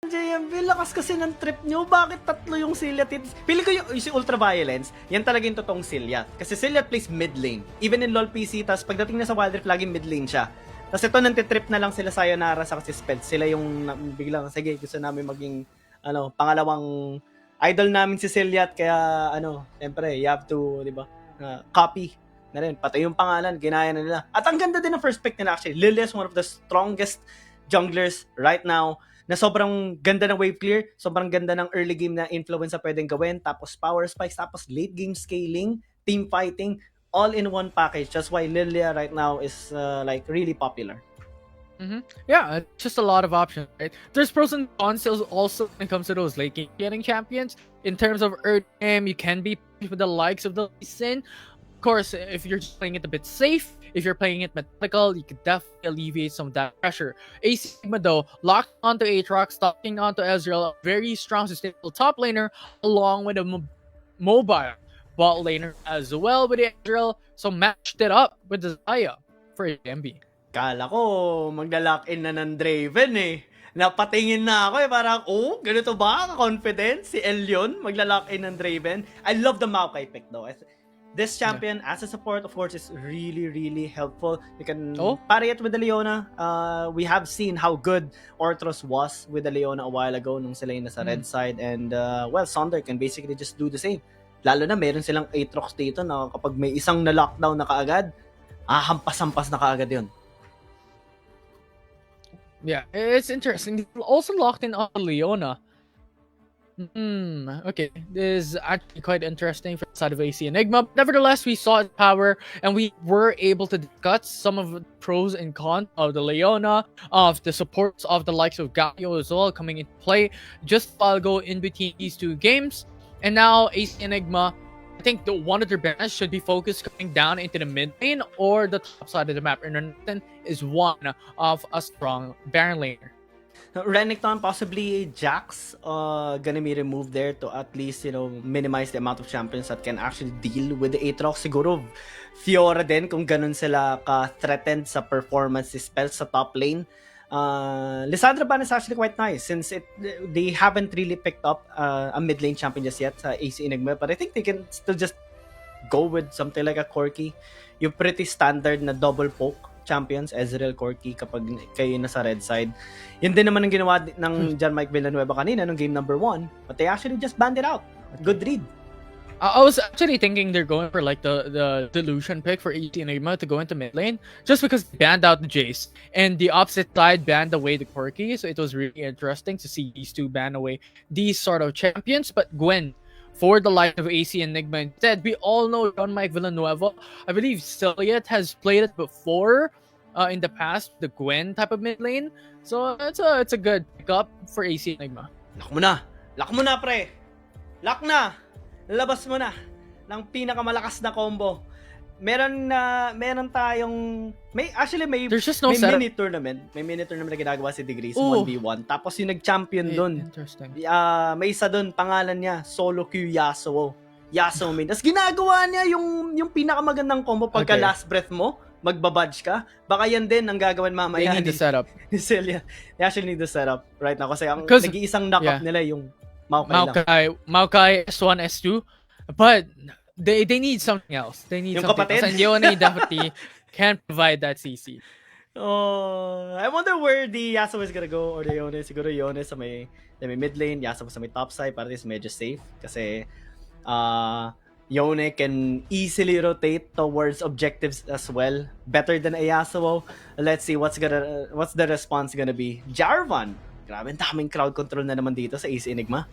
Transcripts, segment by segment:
JMV, lakas kasi ng trip nyo. Bakit tatlo yung Silyat? Pili ko yung si Ultraviolence, yan talaga yung totoong Silyat. Kasi Silyat plays mid lane. Even in LoL PC, tas pagdating na sa Wild Rift, laging mid lane siya. Tas ito, nantitrip na lang sila Sayonara sa kasi Sped. Sila yung biglang, sige, gusto namin maging, pangalawang idol namin si Silyat. Kaya, siyempre, you have to, di ba, copy na rin. Pati yung pangalan, ginaya na nila. At ang ganda din ng first pick nila actually. Lilia is one of the strongest junglers right now na sobrang ganda ng wave clear, sobrang ganda ng early game na influence na pwedeng gawin, tapos power spikes, tapos late game scaling, team fighting, all in one package. That's why Lilia right now is really popular. Yeah, just a lot of options, right? There's pros and cons also when it comes to those late game getting champions. In terms of early game, you can be with the likes of the Lee Sin. Of course, if you're just playing it a bit safe, if you're playing it methodical, you could definitely alleviate some of that pressure. AC Sigma though, locked onto Aatrox, stocking onto Ezreal, very strong sustainable top laner, along with a mobile bot laner as well with Ezreal, so matched it up with Zaya for JMV. Kala ko, magla-lock-in na ng Draven eh. Napatingin na ako eh, parang, ganito ba? Confidence si Elyon, magla-lock-in ng Draven. I love the Maokai pick though. This champion, as a support, of course, is really, really helpful. You can parry it with the Leona. We have seen how good Orthros was with the Leona a while ago nung sila yung nasa red side. And, Sonder can basically just do the same. Lalo na meron silang Aatrox dito na kapag may isang na-lockdown na kaagad, hampas-hampas na kaagad yun. Yeah, it's interesting. Also locked in on Leona. Okay, this is actually quite interesting for the side of AC Enigma. Nevertheless, we saw its power and we were able to discuss some of the pros and cons of the Leona, of the supports of the likes of Galio as well coming into play just while ago in between these two games. And now AC Enigma, I think one of their banners should be focused coming down into the mid lane or the top side of the map. And Renekton is one of a strong Baron laner. Renekton, possibly Jax, gonna be removed there to at least, minimize the amount of champions that can actually deal with the Aatrox. Siguro, Fiora din kung ganun sila ka-threatened sa performance spells sa top lane. Lissandra ban is actually quite nice since they haven't really picked up a mid lane champion just yet sa AC Enigma, but I think they can still just go with something like a Corki. Yung pretty standard na double poke champions, Ezreal, Corki, kapag kayo nasa red side. Yun din naman ang ginawa ng John Mike Villanueva kanina nung game number 1, but they actually just banned it out. Good read. I was actually thinking they're going for like the Delusion pick for AC Enigma to go into mid lane, just because they banned out the Jace and the opposite side banned away the Corki, so it was really interesting to see these two ban away these sort of champions. But Gwen for the light of AC Enigma instead. We all know John Mike Villanueva. I believe Ciliat has played it before in the past, the Gwen type of mid lane. So it's a good pickup for AC Enigma. Lock mo na, pre. Lock na. Labas mo na ng pinakamalakas na combo. Meron tayong There's just no mini tournament. May mini tournament na ginagawa si Degrees 1v1. Tapos yung nag-champion doon. Interesting. May isa doon, pangalan niya Solo Q Yasuo. Yasuo main. Tapos ginagawa niya yung pinakamagandang combo pagka last breath mo, magbabudge ka. Baka yan din ang gagawin mamaya. They need the setup. They actually need the setup right now kasi ang nag-iisang knock-up nila yung Maokai S1, S2. But they need something else. They need something else. And Yone definitely can provide that CC. I wonder where the Yasuo is gonna go or the Yone. Siguro Yone sa may mid lane, Yasuo sa may top side para at least medyo safe. Kasi Yone can easily rotate towards objectives as well. Better than a Yasuo. Let's see what's the response gonna be. Jarvan. Grabe, daming crowd control na naman dito sa AC Enigma.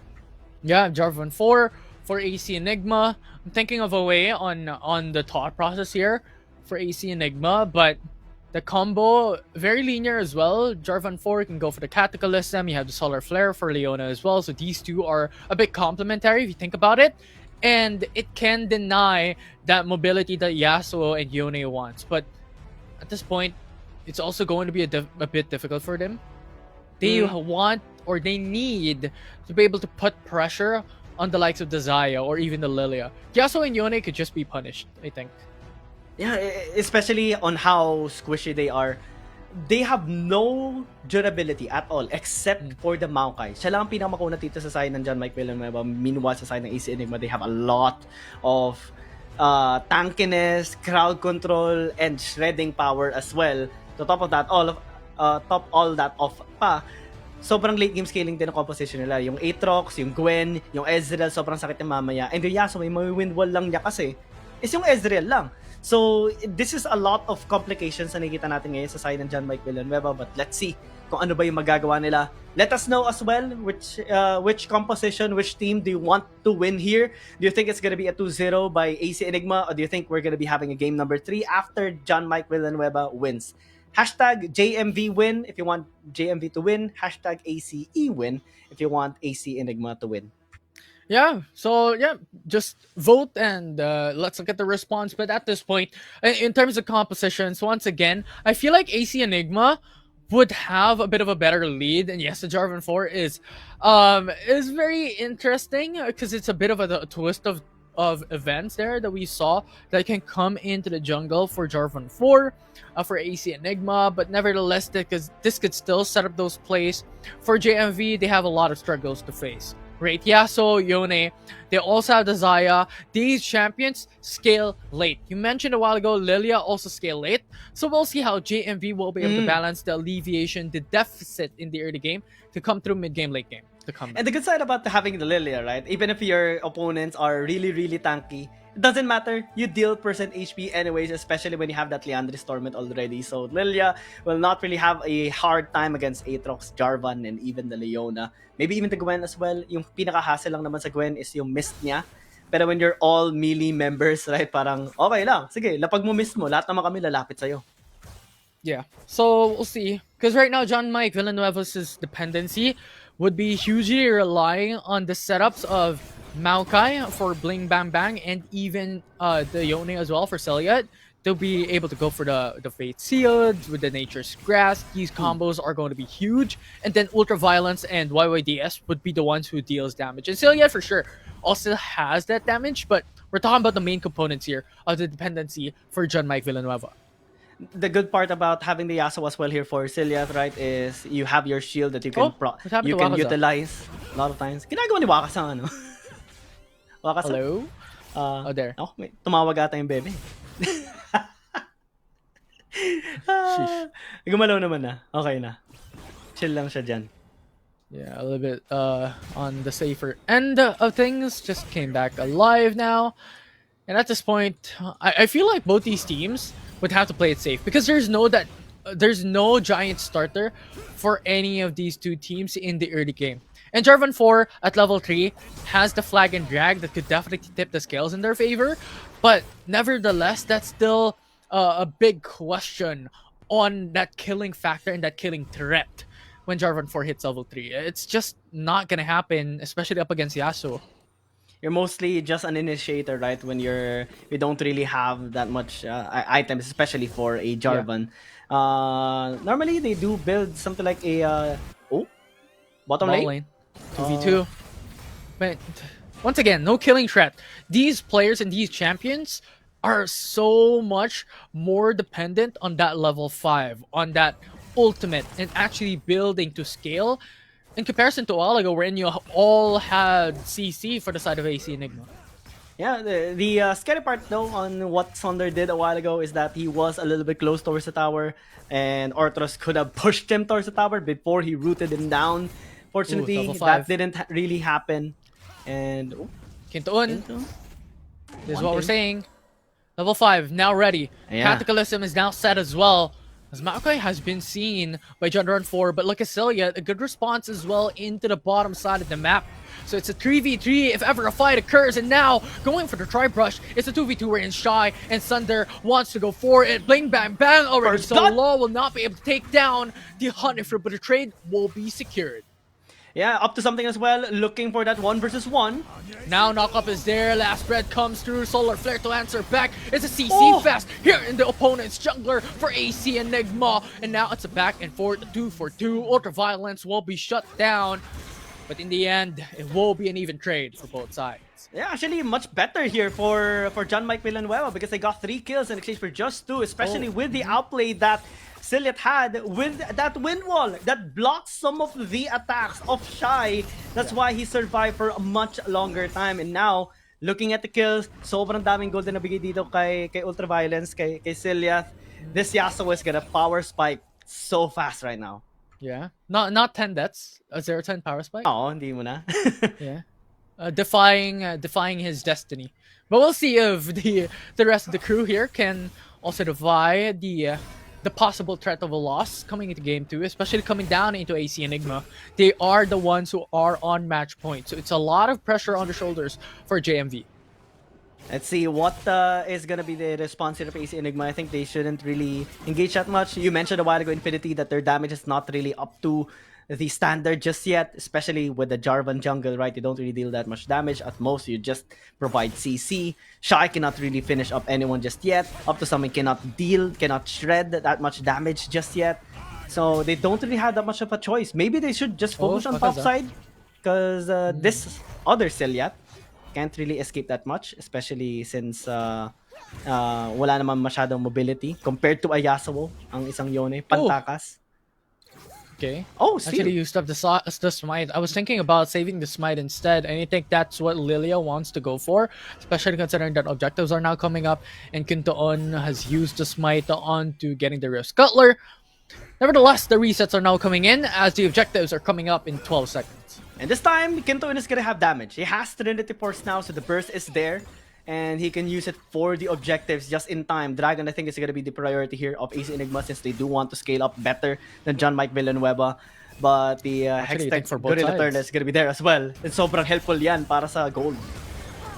Yeah, Jarvan 4 for AC Enigma. I'm thinking of a way on the thought process here for AC Enigma, but the combo very linear as well. Jarvan 4 can go for the Cataclysm. You have the Solar Flare for Leona as well. So these two are a bit complementary if you think about it. And it can deny that mobility that Yasuo and Yone wants. But at this point, it's also going to be a bit difficult for them. They want or they need to be able to put pressure on the likes of the Zaya or even the Lilia. Yasuo and Yone could just be punished, I think. Yeah, especially on how squishy they are. they have no durability at all except for the Maokai. Siya lang ang pinakamakuna dito sa side ng John Mike Villanueva. Meanwhile, sa side ng AC Enigma, they have a lot of tankiness, crowd control, and shredding power as well. To top of that, all that off pa, sobrang late game scaling din ang composition nila. Yung Aatrox, yung Gwen, yung Ezreal, sobrang sakit yung mamaya. And yung Yasuo, may wind wall lang niya kasi is yung Ezreal lang. So, this is a lot of complications na nakikita natin ngayon sa side ng John Mike Villanueva. But let's see kung ano ba yung magagawa nila. Let us know as well which composition, which team do you want to win here? Do you think it's gonna be a 2-0 by AC Enigma? Or do you think we're gonna be having a game number 3 after John Mike Villanueva wins? Hashtag JMV win if you want JMV to win. Hashtag ACE win if you want AC Enigma to win. Yeah, so yeah, just vote and let's look at the response. But at this point, in terms of compositions, once again, I feel like AC Enigma would have a bit of a better lead. And yes, the Jarvan 4 is very interesting because it's a bit of a twist of events there that we saw that can come into the jungle for Jarvan 4, for AC Enigma, but nevertheless, because this could still set up those plays. For JMV, they have a lot of struggles to face. Right, Yasuo, Yone, they also have the Xayah. These champions scale late. You mentioned a while ago, Lilia also scale late. So we'll see how JMV will be able to balance the alleviation, the deficit in the early game to come through mid-game, late game. To come back. And the good side about having the Lilia, right? Even if your opponents are really, really tanky, it doesn't matter. You deal percent HP anyways, especially when you have that Liandry's Torment already. So Lilia will not really have a hard time against Aatrox, Jarvan, and even the Leona. Maybe even the Gwen as well. Yung pinaka-hassle lang naman sa Gwen is yung mist niya. Pero when you're all melee members, right, parang okay lang. Sige, lapag mo mist mo, lahat naman kami lalapit sa'yo. Yeah, so we'll see. Because right now, John Mike Villanueva's dependency would be hugely relying on the setups of Maokai for Bling Bang Bang and even the Yone as well for Celiot. They'll be able to go for the Fate Sealed with the Nature's Grass. These combos are going to be huge. And then Ultraviolence and YYDS would be the ones who deals damage. And Celiot for sure also has that damage, but we're talking about the main components here of the dependency for John Mike Villanueva. The good part about having the Yasuo as well here for Celiath, right, is you have your shield that you can utilize a lot of times. Ginagawa ni Wakas ang ano? Wakas. Hello? Oh, there. Oh, may tumawag ata yung bebe. Gumalaw naman na. Okay na. Chill lang siya dyan. Yeah, a little bit on the safer end of things. Just came back alive now. And at this point, I feel like both these teams would have to play it safe because there's no giant starter for any of these two teams in the early game. And Jarvan 4 at level 3 has the flag and drag that could definitely tip the scales in their favor. But nevertheless, that's still a big question on that killing factor and that killing threat when Jarvan 4 hits level 3. It's just not gonna happen, especially up against Yasuo. You're mostly just an initiator, right? When you don't really have that much items, especially for a Jarvan. Yeah. Normally they do build something like a bottom lane. 2v2. But once again, no killing threat. These players and these champions are so much more dependent on that level 5, on that ultimate, and actually building to scale. In comparison to a while ago, wherein you all had CC for the side of AC Enigma. Yeah, the scary part though on what Sonder did a while ago is that he was a little bit close towards the tower, and Orthros could have pushed him towards the tower before he rooted him down. Fortunately, that didn't really happen. And Kintoon. This is what we're saying. Level 5 now ready. Yeah. Cataclysm is now set as well. As Maokai has been seen by Jarvan 4, but look at Celiot, a good response as well into the bottom side of the map. So it's a 3v3 if ever a fight occurs, and now going for the tri-brush, it's a 2v2 wherein Shy and Sunder wants to go for it. Bling bang bang already, so Law will not be able to take down the Hunter, but the trade will be secured. Yeah, up to something as well, looking for that 1v1. Now knockup is there, last bread comes through, Solar Flare to answer back. It's a CC fest here in the opponent's jungler for AC Enigma. And now it's a back and forth, 2-for-2. Ultraviolence will be shut down. But in the end, it will be an even trade for both sides. Yeah, actually much better here for John Mike Villanueva because they got 3 kills in exchange for just 2, especially with the outplay that Silliat had with that wind wall that blocked some of the attacks of Shy. That's why he survived for a much longer time. And now, looking at the kills, sobrang daming gold na nabigay dito kay Ultraviolence, kay Silliat. This Yasuo is gonna power spike so fast right now. Yeah. Not 10 deaths. A 0-10 power spike. Oo, hindi mo na. Yeah. Defying his destiny. But we'll see if the rest of the crew here can also defy the possible threat of a loss coming into game 2, especially coming down into AC Enigma. They are the ones who are on match point, so it's a lot of pressure on the shoulders for JMV. Let's see what is gonna be the response here of AC Enigma. I think they shouldn't really engage that much. You mentioned a while ago, Infinity, that their damage is not really up to the standard just yet, especially with the Jarvan jungle, right? You don't really deal that much damage. At most, you just provide CC. Shy cannot really finish up anyone just yet. Up to someone cannot shred that much damage just yet. So they don't really have that much of a choice. Maybe they should just focus on top side, because this other Silliat can't really escape that much, especially since wala naman masyadong mobility compared to a Yasuo, ang isang Yone, pantakas. Okay. Oh, steal. Actually used up the smite. I was thinking about saving the smite instead, and I think that's what Lilia wants to go for, especially considering that objectives are now coming up, and Kintoon has used the smite on to getting the Rift Cutler. Nevertheless, the resets are now coming in as the objectives are coming up in 12 seconds. And this time, Kintoon is gonna have damage. He has Trinity Force now, so the burst is there. And he can use it for the objectives just in time. Dragon, I think, is going to be the priority here of AC Enigma, since they do want to scale up better than John Mike Villanueva. But the Hextech Gorilla Turtle is going to be there as well. And sobrang helpful yan para sa gold.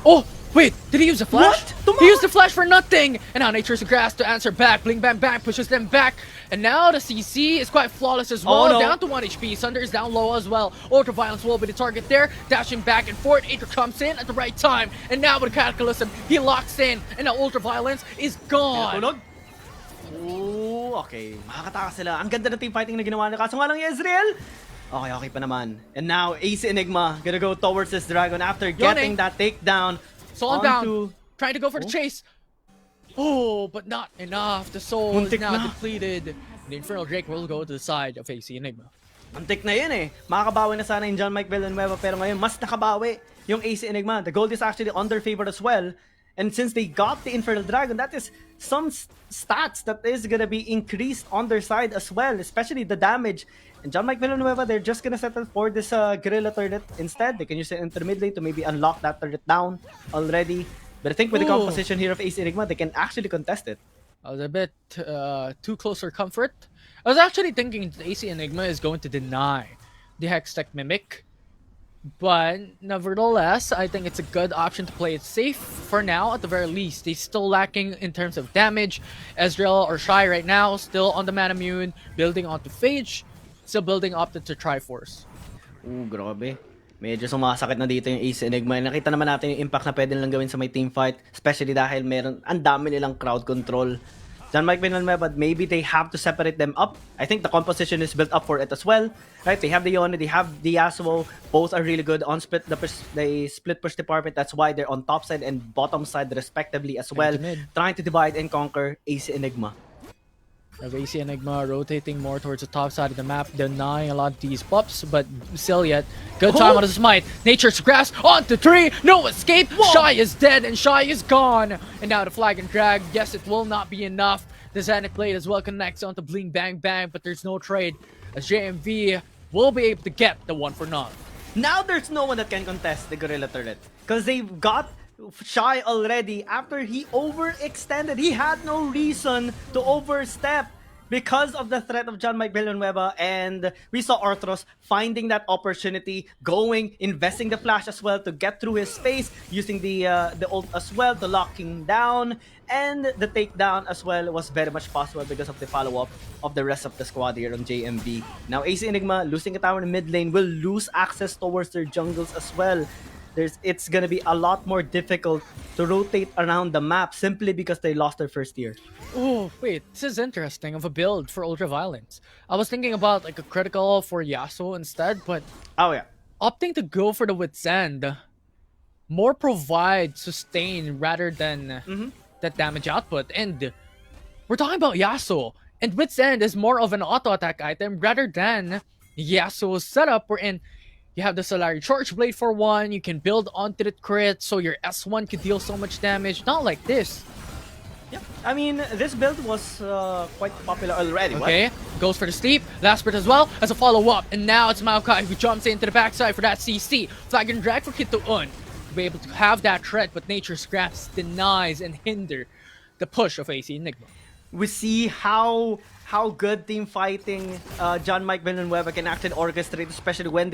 Oh! Wait, did he use a flash? What? He used the flash for nothing! And now Nature's Grass to answer back. Bling Bang Bang pushes them back. And now the CC is quite flawless as well. Oh, no. Down to 1 HP. Sunder is down low as well. Ultraviolence will be the target there. Dashing back and forth. Aether comes in at the right time. And now with Cataclysm, he locks in. And now Ultraviolence is gone. Ooh, okay. Makakatakas sila. Ang ganda ng team fighting na ginawa nila. Kaso nga lang, Ezreal. Okay pa naman. And now, AC Enigma gonna go towards this Dragon after getting that takedown. Soul bound, trying to go for the chase. Oh, but not enough. The soul is now depleted. The Infernal Drake will go to the side of AC Enigma. Antik na yun eh. Makakabawi na sana yung John Mike Villanueva, pero ngayon mas nakabawi yung AC Enigma. The gold is actually under favor as well. And since they got the Infernal Dragon, that is some stats that is gonna be increased on their side as well, especially the damage. And John Mike Villanueva, they're just gonna settle for this Guerrilla turret instead. They can use it into the mid lane to maybe unlock that turret down already. But I think with the composition here of AC Enigma, they can actually contest it. I was a bit too close for comfort. I was actually thinking that AC Enigma is going to deny the Hextech Mimic. But nevertheless, I think it's a good option to play it safe for now, at the very least. They're still lacking in terms of damage. Ezreal or Shy right now, still on the Man Immune, building onto Phage, still building up to Triforce. Ooh, grabe. Medyo sumasakit na dito yung AC Enigma. Nakita naman natin yung impact na pwede nilang gawin sa may team fight, especially dahil ang dami nilang crowd control. John Mike Villanueva, but maybe they have to separate them up. I think the composition is built up for it as well. Right? They have the Yone, they have the Yasuo. Both are really good on split the split push department. That's why they're on top side and bottom side respectively as well. Trying to divide and conquer AC Enigma. AC Enigma rotating more towards the top side of the map, denying a lot of these buffs, but still yet, good time on the smite. Nature's Grasp onto 3, no escape. Whoa. Shy is dead and Shy is gone. And now the flag and drag, yes, it will not be enough. The Xanic Blade as well connects onto Bling Bang Bang, but there's no trade as JMV will be able to get the 1-for-0. Now there's no one that can contest the Gorilla Turret, because they've got Shy already. After he overextended, he had no reason to overstep because of the threat of John Mike Villanueva, and we saw Arthros finding that opportunity, investing the flash as well to get through his space, using the ult as well, the locking down, and the takedown as well was very much possible because of the follow-up of the rest of the squad here on JMV. Now AC Enigma, losing a tower in the mid lane, will lose access towards their jungles as well. It's gonna be a lot more difficult to rotate around the map simply because they lost their first tier. Oh, wait, this is interesting of a build for Ultraviolence. I was thinking about like a critical for Yasuo instead, but opting to go for the Wit's End more provide sustain rather than that damage output. And we're talking about Yasuo. And Wit's End is more of an auto attack item rather than Yasuo's setup, wherein you have the Solari Charge Blade for one, you can build onto the crit so your S1 could deal so much damage. Not like this. Yep. I mean, this build was quite popular already. Okay, goes for the steep. Last bit as well as a follow-up. And now it's Maokai who jumps into the backside for that CC. Flag and drag for Kito-un to be able to have that threat, but Nature Scraps denies and hinder the push of AC Enigma. We see how good team fighting John Mike Villanueva can actually orchestrate, especially when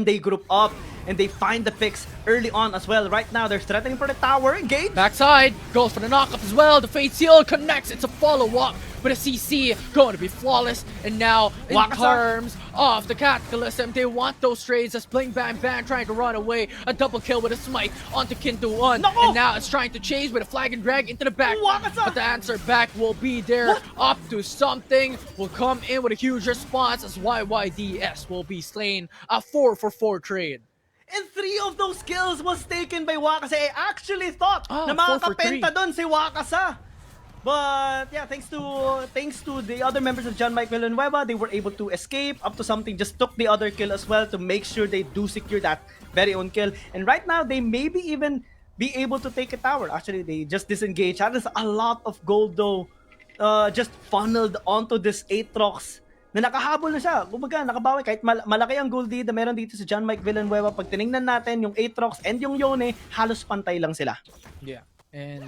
they group up and they find the picks early on as well. Right now, they're threatening for the tower. Engage. Backside, goes for the knockup as well. The Fate Seal connects. It's a follow-up with a CC going to be flawless. And now, in terms of the Cataclysm, they want those trades as Bling Bang Bang trying to run away. A double kill with a smite onto Kintu-un. No! And now it's trying to chase with a flag and drag into the back. But the answer back will be there. Up to something. Will come in with a huge response as YYDS will be slain. A 4-for-4 trade. And 3 of those kills was taken by Wakasa. I actually thought na 4 for makakapenta 3. dun si Wakasa. But yeah, thanks to the other members of John Mike Villanueva, they were able to escape up to something. Just took the other kill as well to make sure they do secure that very own kill. And right now, they maybe even be able to take a tower. Actually, they just disengaged. That is a lot of gold though. Just funneled onto this Aatrox na nakahabol na siya. Kumbaga, nakabawi kahit malaki ang gold lead na meron dito sa John Mike Villanueva. Pag tinignan natin, yung Aatrox and yung Yone, halos pantay lang sila. Yeah, and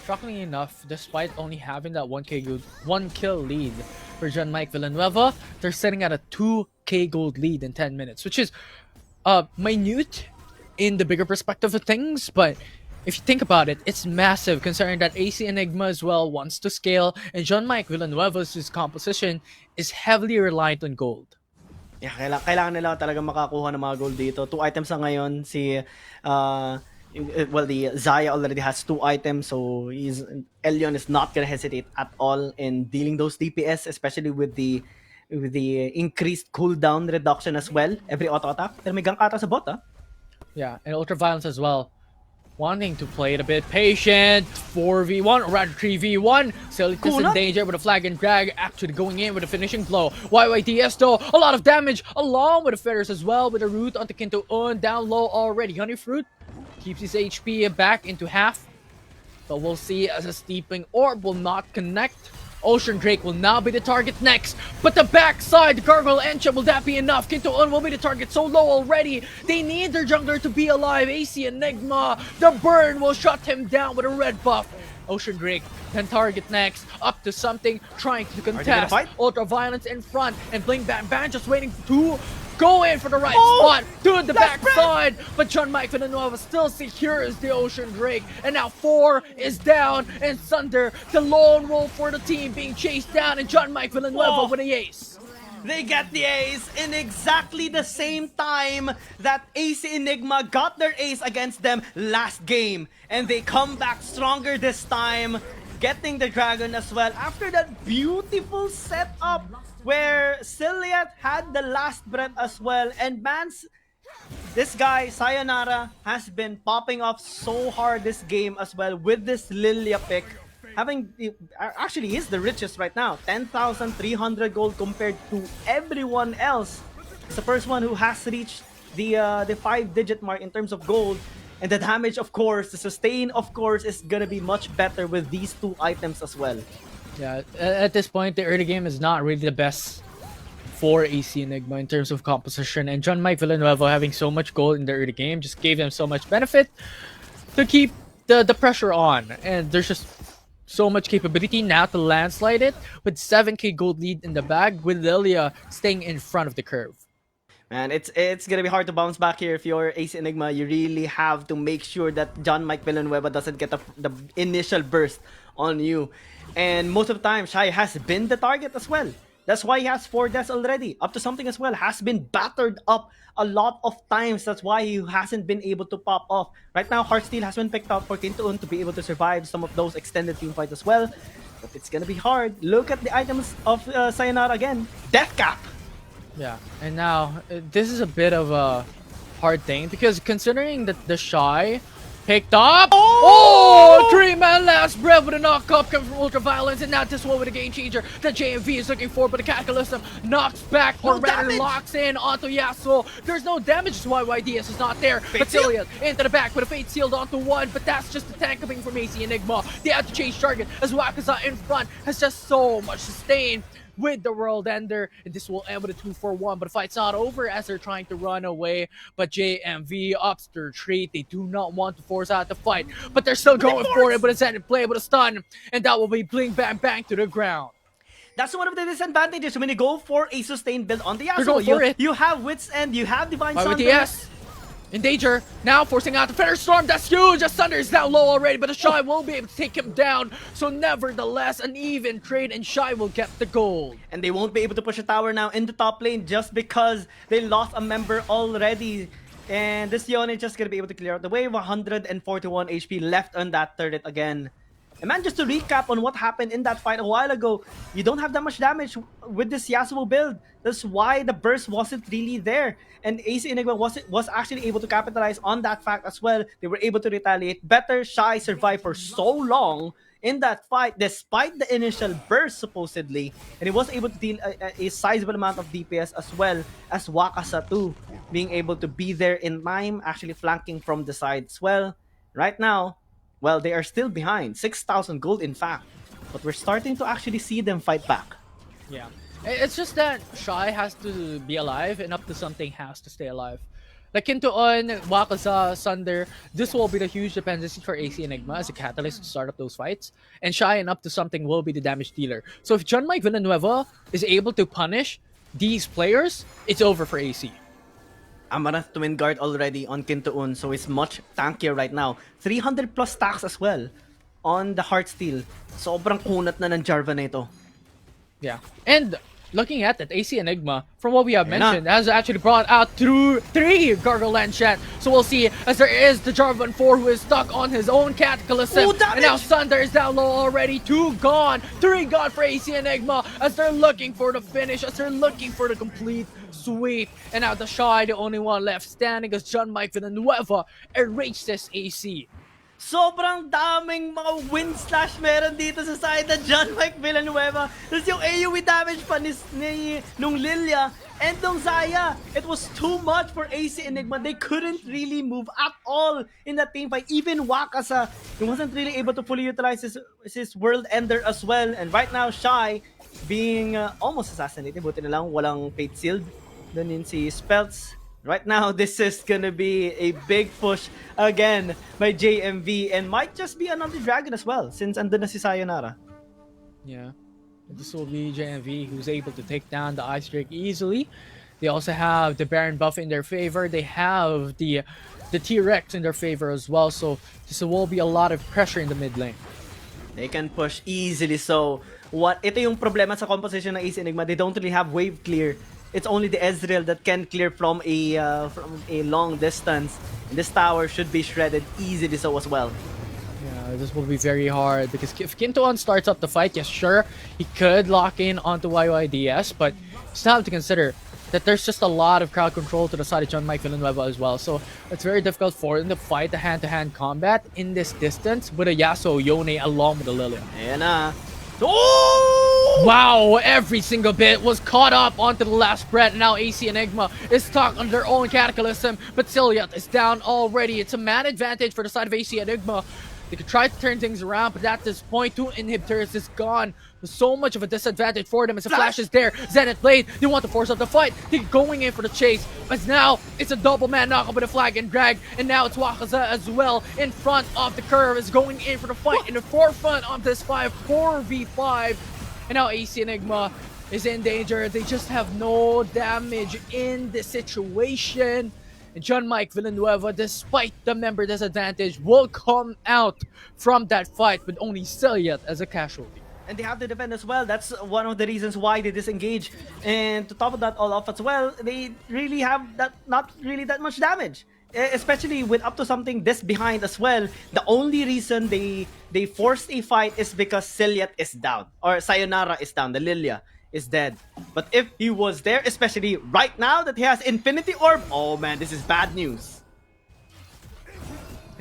shockingly enough, despite only having that 1 kill lead for John Mike Villanueva, they're sitting at a 2k gold lead in 10 minutes, which is minute in the bigger perspective of things, but if you think about it, it's massive considering that AC Enigma as well wants to scale, and John Mike Villanueva's composition is heavily reliant on gold. Yeah, kailangan nila talaga makakuha ng mga gold dito. 2 items na ngayon. The Zaya already has 2 items, so Elyon is not gonna hesitate at all in dealing those DPS, especially with the increased cooldown reduction as well. Every auto attack. Pero may gank ata sa bot, ah. Yeah, and Ultraviolence as well. Wanting to play it a bit patient. 4v1 or rather 3v1. Silitis in danger with a flag and drag. Actually going in with a finishing blow. YYDS though, a lot of damage along with the feathers as well. With a root onto Kinto-un down low already. Honeyfruit keeps his HP back into half. But we'll see as a steeping orb will not connect. Ocean Drake will now be the target next. But the backside, Gargoyle Encha, will that be enough? Kinto-un will be the target so low already. They need their jungler to be alive. AC Enigma, the burn will shut him down with a red buff. Ocean Drake then target next. Up to something, trying to contest. Ultraviolence in front. And Bling Bang Bang just waiting to go in for the right spot to the backside, but John Mike Villanueva still secures the Ocean Drake, and now 4 is down, and Sunder, the lone wolf for the team, being chased down, and John Mike Villanueva with the ace. They get the ace in exactly the same time that AC Enigma got their ace against them last game, and they come back stronger this time, getting the dragon as well after that beautiful setup where Ciliat had the last breath as well. And this guy, Sayonara, has been popping off so hard this game as well with this Lilia pick. Actually, he's the richest right now. 10,300 gold compared to everyone else. He's the first one who has reached the 5-digit mark in terms of gold. And the damage, of course, the sustain, of course, is gonna be much better with these 2 items as well. Yeah, at this point, the early game is not really the best for AC Enigma in terms of composition, and John Mike Villanueva having so much gold in the early game just gave them so much benefit to keep the pressure on, and there's just so much capability now to landslide it with 7k gold lead in the bag with Lilia staying in front of the curve. Man, it's gonna be hard to bounce back here if you're AC Enigma. You really have to make sure that John Mike Villanueva doesn't get the initial burst on you. And most of the time, Shai has been the target as well. That's why he has 4 deaths already. Up to something as well. Has been battered up a lot of times. That's why he hasn't been able to pop off. Right now, Heartsteel has been picked up for Kinto-un to be able to survive some of those extended team fights as well. But it's gonna be hard. Look at the items of Sayonara again. Death Cap! Yeah, and now this is a bit of a hard thing because considering that the Shy Picked up. Oh, 3-man last breath with a knock up coming from Ultraviolence, and now this one with a game changer that JMV is looking for, but the Cataclysm knocks back or rather locks in onto Yasuo. There's no damage, that's why YDS is not there. But Cillian into the back with a Fate Sealed onto one, but that's just the tank coming from AC Enigma. They have to change target as Wakaza in front has just so much sustain with the World Ender, and this will end with a 2-4-1, but the fight's not over as they're trying to run away, but JMV ups their retreat. They do not want to force out the fight, but they're still going for it, but it's ended play with a stun, and that will be bling bang bang to the ground. That's one of the disadvantages when you go for a sustained build on the Yasuo. They're going for it. You have Wits End, you have Divine Sunder. YTS in danger, now forcing out the Feather Storm, that's huge, the Sunder is down low already, but the Shy won't be able to take him down, so nevertheless, an even trade, and Shy will get the gold. And they won't be able to push a tower now in the top lane just because they lost a member already. And this Yone is just gonna be able to clear out the wave, 141 HP left on that turret again. And man, just to recap on what happened in that fight a while ago, you don't have that much damage with this Yasuo build. That's why the burst wasn't really there. And AC Enigma was actually able to capitalize on that fact as well. They were able to retaliate better. Shy survived for so long in that fight, despite the initial burst, supposedly. And he was able to deal a sizable amount of DPS as well as Wakaza too, being able to be there in time, actually flanking from the side as well. Right now, well, they are still behind. 6,000 gold, in fact. But we're starting to actually see them fight back. Yeah. It's just that Shy has to be alive, and Up to Something has to stay alive. Like Kintoon, Wakaza, Sunder, this will be the huge dependency for AC Enigma as a catalyst to start up those fights. And Shy and Up to Something will be the damage dealer. So if John Mike Villanueva is able to punish these players, it's over for AC. Amaranth Twin Guard already on Kintoon, so it's much tankier right now. 300 plus stacks as well on the Heartsteel. Sobrang kunat na ng Jarvan na ito. Yeah. And looking at that, AC Enigma, from what we have mentioned, has actually brought out through 3 Gargle Lanchat. So we'll see as there is the Jarvan 4 who is stuck on his own Cataclysm. And now Sunder is down low already. 2 gone. 3 gone for AC Enigma as they're looking for the finish, as they're looking for the complete sweep. And now the Shy, the only one left standing as John Mike Villanueva erases AC. Sobrang daming mga win slash meron dito sa side na John Mike Villanueva. Tapos yung AoE damage pa nung Lilia and nung Zaya. It was too much for AC Enigma. They couldn't really move at all in that team fight. Even Wakaza, he wasn't really able to fully utilize his World Ender as well. And right now, Shy being almost assassinated. Buti na lang walang Fate Sealed. Doon yun si Spelts. Right now, this is gonna be a big push again by JMV and might just be another dragon as well since andun na si Sayonara. Yeah, this will be JMV who's able to take down the Ice Drake easily. They also have the Baron buff in their favor. They have the T-Rex in their favor as well. So this will be a lot of pressure in the mid lane. They can push easily. So ito yung problema sa composition ng AC Enigma. They don't really have wave clear. It's only the Ezreal that can clear from a long distance. And this tower should be shredded easily so as well. Yeah, this will be very hard because if Kintoon starts up the fight, yes, sure, he could lock in onto YYDS, but you still have to consider that there's just a lot of crowd control to the side of John Mike Villanueva as well. So it's very difficult for him to fight the hand-to-hand combat in this distance with a Yasuo, Yone along with the Lilia. Ayan na. Oh! Wow, every single bit was caught up onto the last breath. Now AC Enigma is stuck on their own Cataclysm, but Cillian is down already. It's a man advantage for the side of AC Enigma. They could try to turn things around, but at this point, 2 inhibitors is gone. There's so much of a disadvantage for them as the flash is there. Zenith Blade, they want to force up the fight. They're going in for the chase, but now it's a double man knockup with a flag and drag, and now it's Wakaza as well in front of the curve, is going in for the fight in the forefront of this 4v5. And now AC Enigma is in danger. They just have no damage in this situation. And John Mike Villanueva, despite the member disadvantage, will come out from that fight with only Cillian as a casualty. And they have to defend as well. That's one of the reasons why they disengage. And to top of that all off as well, they really have not really that much damage. Especially with Up to Something this behind as well. The only reason they forced a fight is because Cillian is down. Or Sayonara is down. The Lilia is dead. But if he was there, especially right now that he has Infinity Orb, oh man, this is bad news.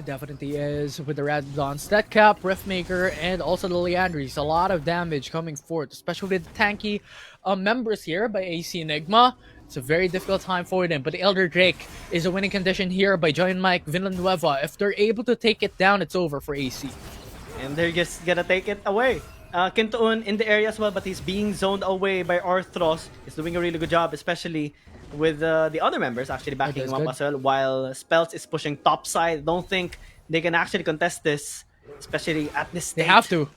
It definitely is, with the Radon Stat Cap, Riftmaker, and also the Leandries. A lot of damage coming forth, especially with the tanky members here by AC Enigma. It's a very difficult time for them, but the Elder Drake is a winning condition here by John Mike Villanueva. If they're able to take it down, it's over for AC. And they're just gonna take it away. Kintoon in the area as well, but he's being zoned away by Arthros. He's doing a really good job, especially with the other members actually backing him up as well, while Spells is pushing top side. Don't think they can actually contest this, especially at this stage. They have to.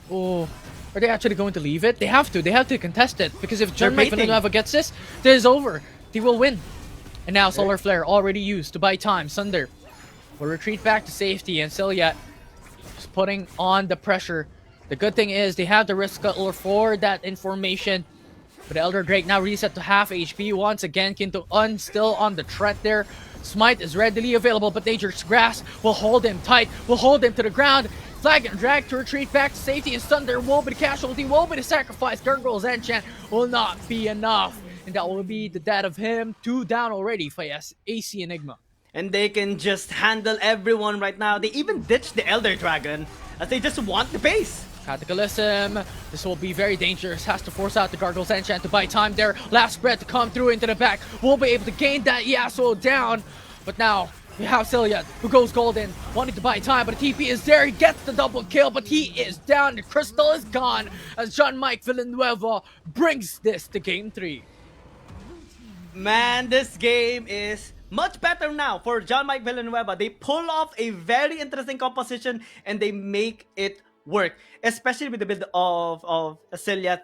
Oh, are they actually going to leave it? They have to. They have to contest it, because if John Mike Villanueva gets this, this is over. They will win. And now Solar Flare already used to buy time. Sunder will retreat back to safety, and Celiat is putting on the pressure. The good thing is they have the Risk Scuttler for that information. But Elder Drake now reset to half HP once again. Kintoon still on the threat there. Smite is readily available, but Nature's Grass will hold him tight, will hold him to the ground. Flag and drag to retreat back to safety, and Thunder will be the casualty, will be the sacrifice. Gargoyle's Enchant will not be enough. And that will be the death of him. 2 down already for AC Enigma. And they can just handle everyone right now. They even ditched the Elder Dragon as they just want the base. Cataclysm, this will be very dangerous. Has to force out the Gargoyle's Enchant to buy time there. Last spread to come through into the back. Will be able to gain that Yasuo down. But now we have Celiat, who goes golden, wanting to buy time, but TP is there. He gets the double kill, but he is down. The crystal is gone as John Mike Villanueva brings this to game 3. Man, this game is much better now for John Mike Villanueva. They pull off a very interesting composition and they make it work, especially with the build of Celiat